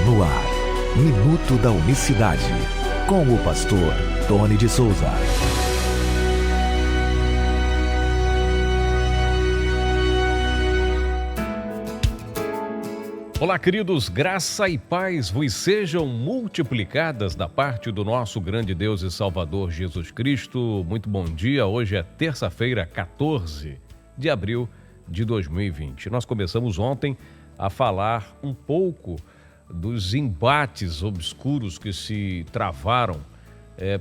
No ar, Minuto da Unicidade, com o pastor Tony de Souza. Olá, queridos, graça e paz vos sejam multiplicadas da parte do nosso grande Deus e Salvador Jesus Cristo. Muito bom dia, hoje é terça-feira, 14 de abril de 2020. Nós começamos ontem a falar um pouco dos embates obscuros que se travaram,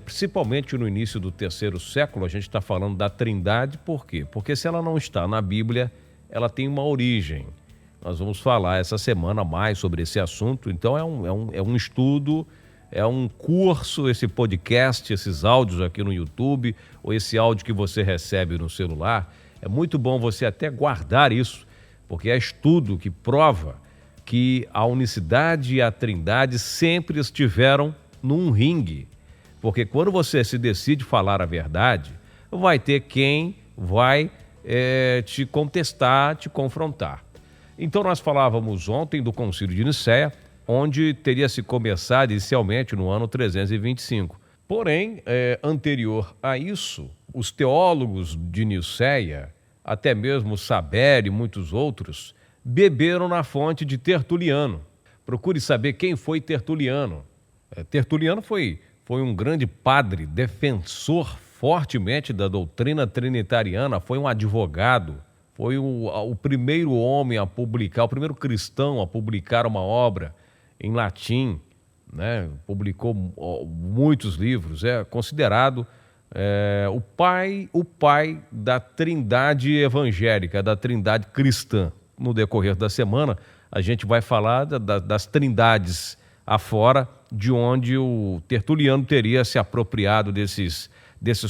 principalmente no início do terceiro século. A gente está falando da Trindade, por quê? Porque se ela não está na Bíblia, ela tem uma origem. Nós vamos falar essa semana mais sobre esse assunto, então é um estudo, é um curso, esse podcast, esses áudios aqui no YouTube, ou esse áudio que você recebe no celular. É muito bom você até guardar isso, porque é estudo que prova que a unicidade e a trindade sempre estiveram num ringue. Porque quando você se decide falar a verdade, vai ter quem vai te contestar, te confrontar. Então nós falávamos ontem do Concílio de Nicéia, onde teria se começado inicialmente no ano 325. Porém, anterior a isso, os teólogos de Nicéia, até mesmo Sabério e muitos outros, beberam na fonte de Tertuliano. Procure saber quem foi Tertuliano. Tertuliano foi um grande padre, defensor fortemente da doutrina trinitariana, foi um advogado, foi o primeiro homem a publicar, o primeiro cristão a publicar uma obra em latim, né? Publicou muitos livros, é considerado o pai da trindade evangélica, da trindade cristã. No decorrer da semana, a gente vai falar das trindades afora, de onde o Tertuliano teria se apropriado desses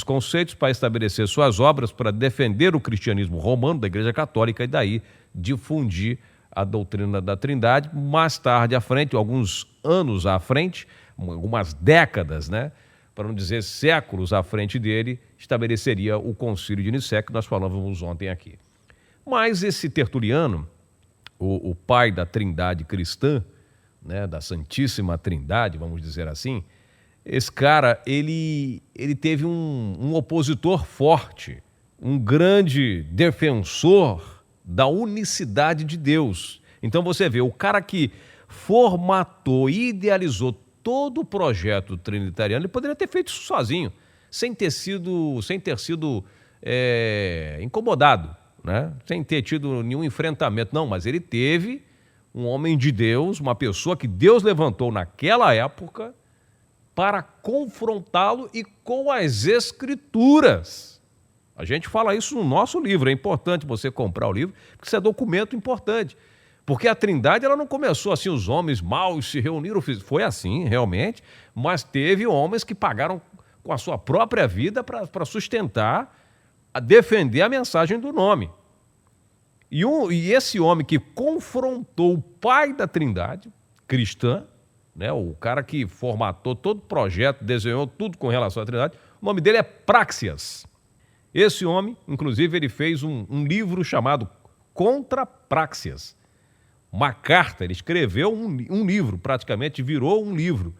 conceitos para estabelecer suas obras, para defender o cristianismo romano da Igreja Católica e daí difundir a doutrina da Trindade. Mais tarde à frente, alguns anos à frente, algumas décadas, né, para não dizer séculos à frente dele, estabeleceria o Concílio de Nicéia, que nós falávamos ontem aqui. Mas esse Tertuliano, o pai da Trindade cristã, né, da Santíssima Trindade, vamos dizer assim, esse cara, ele teve um opositor forte, um grande defensor da unicidade de Deus. Então você vê, o cara que formatou e idealizou todo o projeto trinitariano, ele poderia ter feito isso sozinho, sem ter sido incomodado, né? Sem ter tido nenhum enfrentamento. Não, mas ele teve um homem de Deus, uma pessoa que Deus levantou naquela época para confrontá-lo e com as Escrituras. A gente fala isso no nosso livro, é importante você comprar o livro, porque isso é documento importante. Porque a Trindade ela não começou assim, os homens maus se reuniram, foi assim realmente, mas teve homens que pagaram com a sua própria vida para sustentar, a defender a mensagem do nome. E esse homem que confrontou o pai da Trindade cristã, né, o cara que formatou todo o projeto, desenhou tudo com relação à Trindade, o nome dele é Práxias. Esse homem, inclusive, ele fez um livro chamado Contra Práxias. Uma carta, ele escreveu um livro, praticamente virou um livro,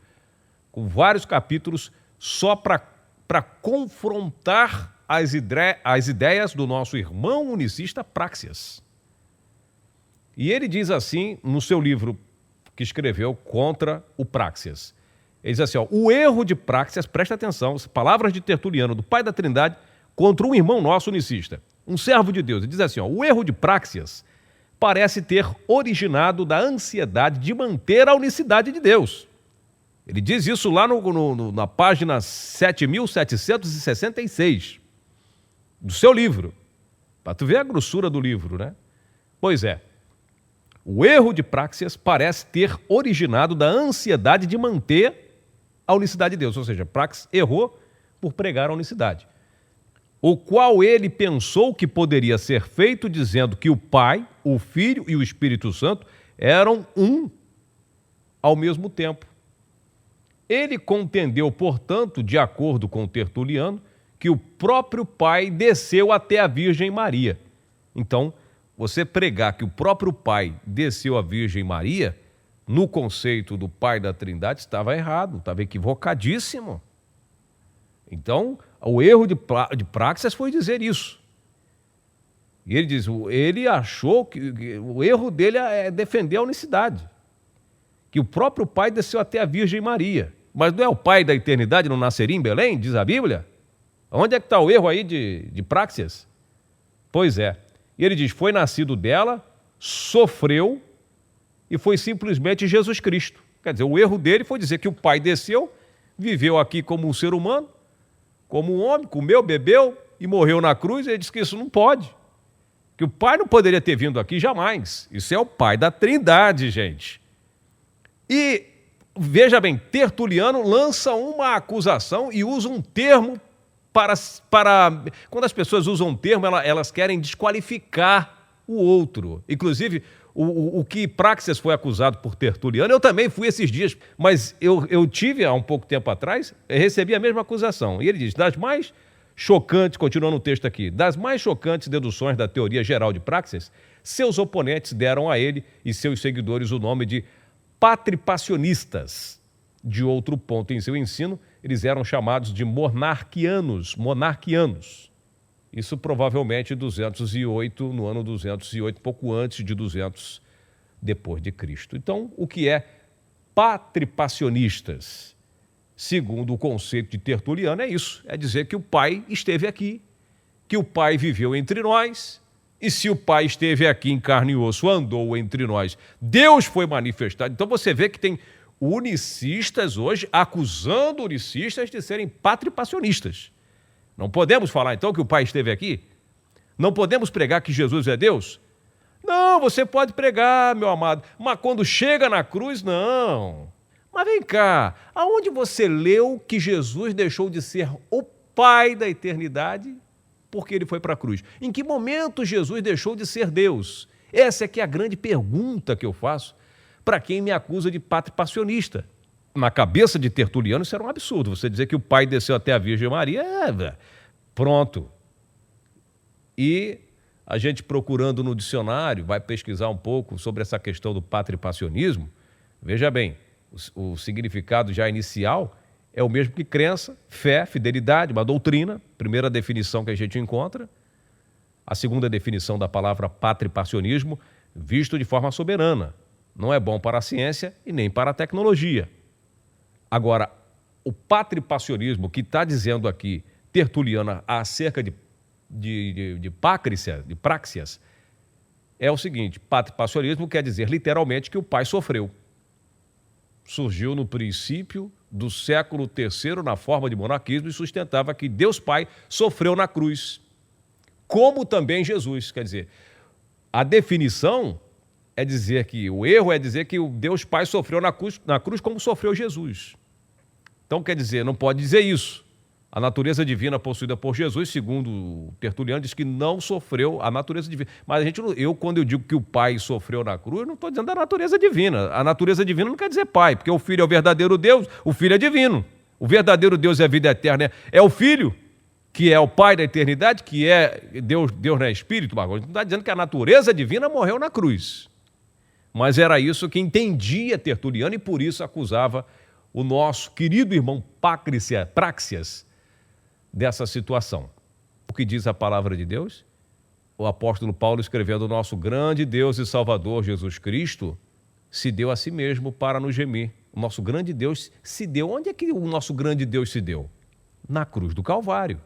com vários capítulos, só para confrontar as ideias do nosso irmão unicista Práxias. E ele diz assim, no seu livro que escreveu Contra o Práxias. Ele diz assim, o erro de Práxias, presta atenção, palavras de Tertuliano, do pai da Trindade, contra um irmão nosso unicista, um servo de Deus. Ele diz assim, o erro de Práxias parece ter originado da ansiedade de manter a unicidade de Deus. Ele diz isso lá na página 7.766 do seu livro, para tu ver a grossura do livro, né? Pois é, o erro de Práxias parece ter originado da ansiedade de manter a unicidade de Deus, ou seja, Práxias errou por pregar a unicidade, o qual ele pensou que poderia ser feito dizendo que o Pai, o Filho e o Espírito Santo eram um ao mesmo tempo. Ele contendeu, portanto, de acordo com Tertuliano, que o próprio Pai desceu até a Virgem Maria. Então, você pregar que o próprio Pai desceu à Virgem Maria, no conceito do Pai da Trindade, estava errado, estava equivocadíssimo. Então, o erro de Praxeas foi dizer isso. E ele diz, ele achou que o erro dele é defender a unicidade, que o próprio Pai desceu até a Virgem Maria. Mas não é o Pai da eternidade, não nasceria em Belém, diz a Bíblia? Onde é que está o erro aí de Praxeas? Pois é. E ele diz, foi nascido dela, sofreu e foi simplesmente Jesus Cristo. Quer dizer, o erro dele foi dizer que o Pai desceu, viveu aqui como um ser humano, como um homem, comeu, bebeu e morreu na cruz. E ele disse que isso não pode. Que o Pai não poderia ter vindo aqui jamais. Isso é o Pai da Trindade, gente. E, veja bem, Tertuliano lança uma acusação e usa um termo para quando as pessoas usam um termo, elas querem desqualificar o outro. Inclusive, o que Praxeas foi acusado por Tertuliano, eu também fui esses dias, mas eu tive, há um pouco tempo atrás, recebi a mesma acusação. E ele diz, das mais chocantes, continuando o texto aqui, das mais chocantes deduções da teoria geral de Praxeas, seus oponentes deram a ele e seus seguidores o nome de patripassionistas. De outro ponto em seu ensino, eles eram chamados de monarquianos. Isso provavelmente 208, no ano 208, pouco antes de 200 depois de Cristo. Então, o que é patripassionistas? Segundo o conceito de Tertuliano, é isso. É dizer que o Pai esteve aqui, que o Pai viveu entre nós, e se o Pai esteve aqui em carne e osso, andou entre nós, Deus foi manifestado. Então você vê que tem unicistas hoje acusando unicistas de serem patripassionistas. Não podemos falar então que o Pai esteve aqui? Não podemos pregar que Jesus é Deus? Não, você pode pregar, meu amado, mas quando chega na cruz, não. Mas vem cá, aonde você leu que Jesus deixou de ser o Pai da eternidade porque ele foi para a cruz? Em que momento Jesus deixou de ser Deus? Essa é que é a grande pergunta que eu faço para quem me acusa de patripassionista. Na cabeça de Tertuliano isso era um absurdo. Você dizer que o Pai desceu até a Virgem Maria, pronto. E a gente procurando no dicionário, vai pesquisar um pouco sobre essa questão do patripassionismo. Veja bem, o significado já inicial é o mesmo que crença, fé, fidelidade, uma doutrina, primeira definição que a gente encontra. A segunda definição da palavra patripassionismo, visto de forma soberana. Não é bom para a ciência e nem para a tecnologia. Agora, o patripassionismo que está dizendo aqui Tertuliano acerca de Praxeas, é o seguinte, patripassionismo quer dizer literalmente que o Pai sofreu. Surgiu no princípio do século III na forma de monarquismo e sustentava que Deus Pai sofreu na cruz, como também Jesus. Quer dizer, a definição é dizer que, o erro é dizer que o Deus Pai sofreu na cruz como sofreu Jesus. Então, quer dizer, não pode dizer isso. A natureza divina possuída por Jesus, segundo Tertuliano, diz que não sofreu a natureza divina. Mas quando eu digo que o Pai sofreu na cruz, não estou dizendo da natureza divina. A natureza divina não quer dizer Pai, porque o Filho é o verdadeiro Deus, o Filho é divino. O verdadeiro Deus é a vida eterna, é o Filho, que é o Pai da eternidade, que é Deus não é Espírito. Mas não está dizendo que a natureza divina morreu na cruz. Mas era isso que entendia Tertuliano e por isso acusava o nosso querido irmão Praxeas dessa situação. O que diz a palavra de Deus? O apóstolo Paulo, escrevendo, o nosso grande Deus e Salvador Jesus Cristo se deu a si mesmo para nos remir. O nosso grande Deus se deu. Onde é que o nosso grande Deus se deu? Na cruz do Calvário.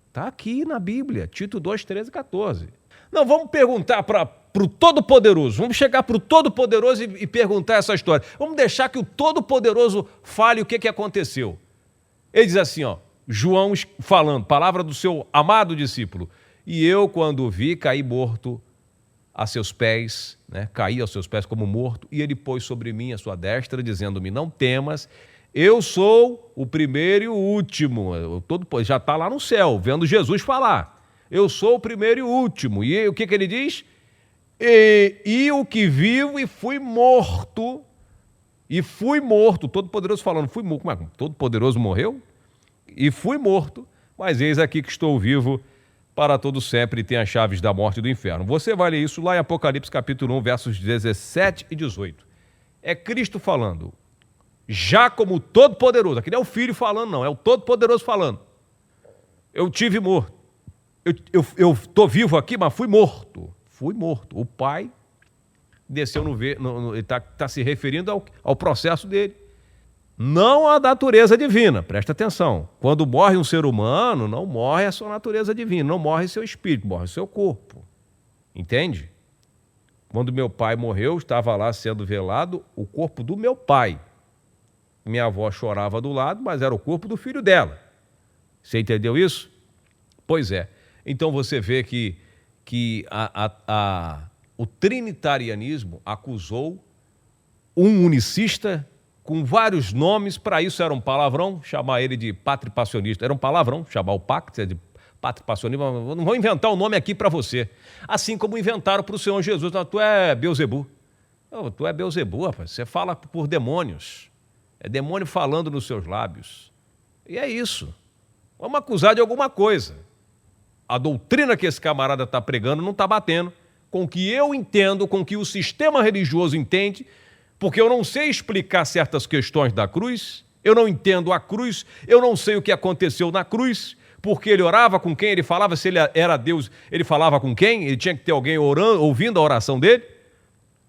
Está aqui na Bíblia, Tito 2, 13 e 14. Não, vamos perguntar para o Todo-Poderoso. Vamos chegar para o Todo-Poderoso e perguntar essa história. Vamos deixar que o Todo-Poderoso fale o que aconteceu. Ele diz assim, ó, João falando, palavra do seu amado discípulo. E eu, quando o vi, caí morto a seus pés, né? Caí aos seus pés como morto, e ele pôs sobre mim a sua destra, dizendo-me, não temas, eu sou o primeiro e o último. Já está lá no céu, vendo Jesus falar. Eu sou o primeiro e o último. E o que ele diz? E o que vivo e fui morto. E fui morto. Todo-Poderoso falando, fui morto. Como é? Todo-Poderoso morreu? E fui morto, mas eis aqui que estou vivo para todo sempre e tenho as chaves da morte e do inferno. Você vai ler isso lá em Apocalipse capítulo 1, versos 17 e 18. É Cristo falando, já como Todo-Poderoso. Aqui não é o Filho falando, não, é o Todo-Poderoso falando. Eu tive morto. Eu estou vivo aqui, mas fui morto. Fui morto. O Pai desceu ele está se referindo ao processo dele. Não à natureza divina, presta atenção. Quando morre um ser humano, não morre a sua natureza divina, não morre seu espírito, morre seu corpo. Entende? Quando meu pai morreu, estava lá sendo velado o corpo do meu pai. Minha avó chorava do lado, mas era o corpo do filho dela. Você entendeu isso? Pois é. Então você vê que o trinitarianismo acusou um unicista com vários nomes. Para isso era um palavrão, chamar ele de patripassionista. Era um palavrão, chamar o pacto de patripassionista. Não vou inventar o nome aqui para você. Assim como inventaram para o Senhor Jesus. Não, tu é Beelzebu. Tu é Beelzebu, rapaz. Você fala por demônios. É demônio falando nos seus lábios. E é isso. Vamos acusar de alguma coisa. A doutrina que esse camarada está pregando não está batendo com o que eu entendo, com o que o sistema religioso entende, porque eu não sei explicar certas questões da cruz, eu não entendo a cruz, eu não sei o que aconteceu na cruz, porque ele orava com quem, ele falava, se ele era Deus, ele falava com quem, ele tinha que ter alguém orando, ouvindo a oração dele.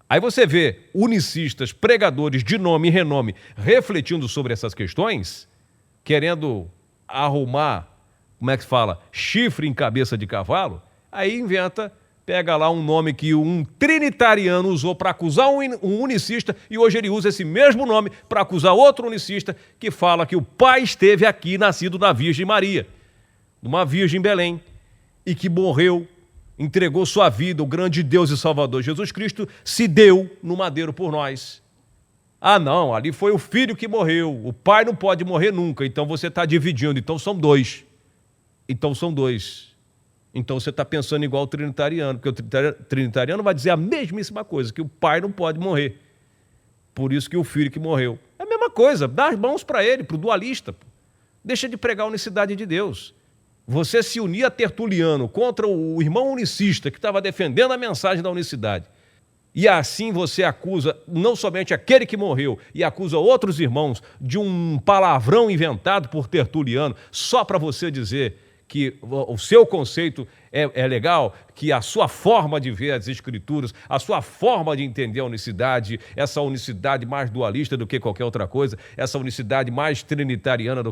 Aí você vê unicistas, pregadores de nome e renome, refletindo sobre essas questões, querendo arrumar, como é que fala, chifre em cabeça de cavalo, aí pega lá um nome que um trinitariano usou para acusar um unicista e hoje ele usa esse mesmo nome para acusar outro unicista que fala que o pai esteve aqui, nascido da Virgem Maria, uma virgem em Belém, e que morreu, entregou sua vida, o grande Deus e Salvador Jesus Cristo se deu no madeiro por nós. Ah não, ali foi o filho que morreu, o pai não pode morrer nunca, então você está dividindo, então são dois. Então você está pensando igual o trinitariano, porque o trinitariano vai dizer a mesmíssima coisa, que o pai não pode morrer. Por isso que o filho que morreu. É a mesma coisa, dá as mãos para ele, para o dualista. Deixa de pregar a unicidade de Deus. Você se unir a Tertuliano contra o irmão unicista que estava defendendo a mensagem da unicidade. E assim você acusa não somente aquele que morreu, e acusa outros irmãos de um palavrão inventado por Tertuliano, só para você dizer que o seu conceito é legal, que a sua forma de ver as Escrituras, a sua forma de entender a unicidade, essa unicidade mais dualista do que qualquer outra coisa, essa unicidade mais trinitariana do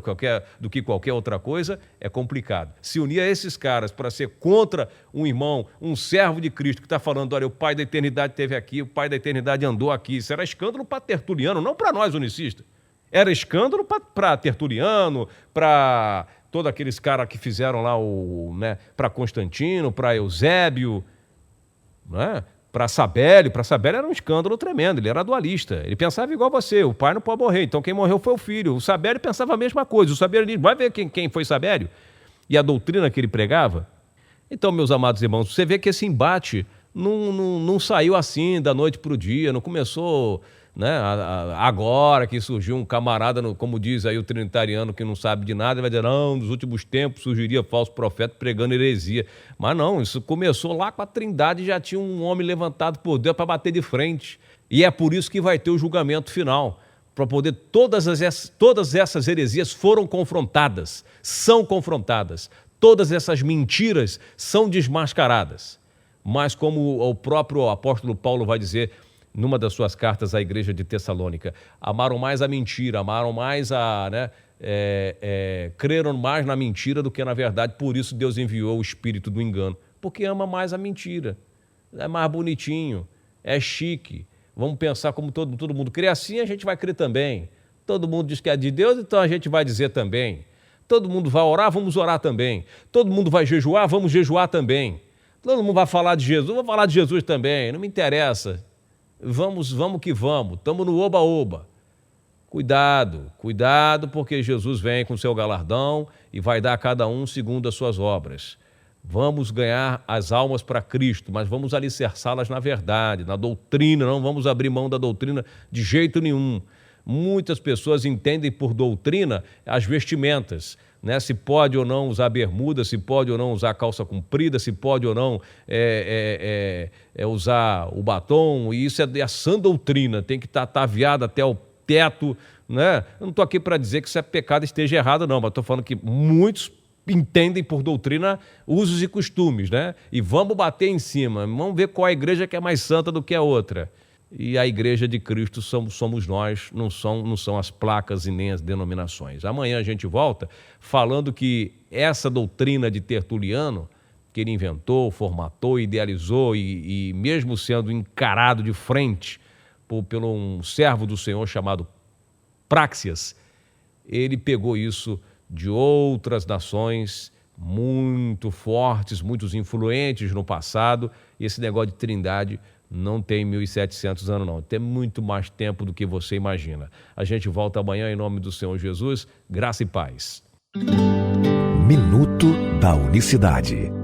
que qualquer outra coisa, é complicado. Se unir a esses caras para ser contra um irmão, um servo de Cristo que está falando, olha, o Pai da eternidade esteve aqui, o Pai da eternidade andou aqui, isso era escândalo para Tertuliano, não para nós unicistas. Era escândalo para Tertuliano, para todos aqueles caras que fizeram lá para Constantino, para Eusébio, né? Para Sabélio. Para Sabélio era um escândalo tremendo, ele era dualista. Ele pensava igual você, o pai não pode morrer, então quem morreu foi o filho. O Sabélio pensava a mesma coisa. O Sabélio vai ver quem foi Sabélio e a doutrina que ele pregava. Então, meus amados irmãos, você vê que esse embate não saiu assim da noite para o dia, não começou, né, agora que surgiu um camarada, como diz aí o trinitariano que não sabe de nada, ele vai dizer, não, nos últimos tempos surgiria falso profeta pregando heresia. Mas não, isso começou lá com a Trindade, já tinha um homem levantado por Deus para bater de frente. E é por isso que vai ter o julgamento final, para poder todas essas heresias foram confrontadas, são confrontadas, todas essas mentiras são desmascaradas. Mas como o próprio apóstolo Paulo vai dizer numa das suas cartas à igreja de Tessalônica, amaram mais a mentira, amaram mais creram mais na mentira do que na verdade, por isso Deus enviou o espírito do engano, porque ama mais a mentira, é mais bonitinho, é chique, vamos pensar como todo mundo crê assim, a gente vai crer também, todo mundo diz que é de Deus, então a gente vai dizer também, todo mundo vai orar, vamos orar também, todo mundo vai jejuar, vamos jejuar também, todo mundo vai falar de Jesus, vou falar de Jesus também, não me interessa. Vamos que vamos, estamos no oba-oba. Cuidado, porque Jesus vem com seu galardão e vai dar a cada um segundo as suas obras. Vamos ganhar as almas para Cristo, mas vamos alicerçá-las na verdade, na doutrina, não vamos abrir mão da doutrina de jeito nenhum. Muitas pessoas entendem por doutrina as vestimentas, né? Se pode ou não usar bermuda, se pode ou não usar calça comprida, se pode ou não usar o batom, e isso é a sã doutrina, tem que estar ataviado até o teto, né? Eu não estou aqui para dizer que isso é pecado, esteja errado não, mas estou falando que muitos entendem por doutrina usos e costumes, né? E vamos bater em cima, vamos ver qual a igreja que é mais santa do que a outra. E a igreja de Cristo somos nós, não são as placas e nem as denominações. Amanhã a gente volta falando que essa doutrina de Tertuliano, que ele inventou, formatou, idealizou e mesmo sendo encarado de frente por um servo do Senhor chamado Praxias, ele pegou isso de outras nações muito fortes, muito influentes no passado, e esse negócio de trindade não tem 1.700 anos não, tem muito mais tempo do que você imagina. A gente volta amanhã em nome do Senhor Jesus, graça e paz. Minuto da Unicidade.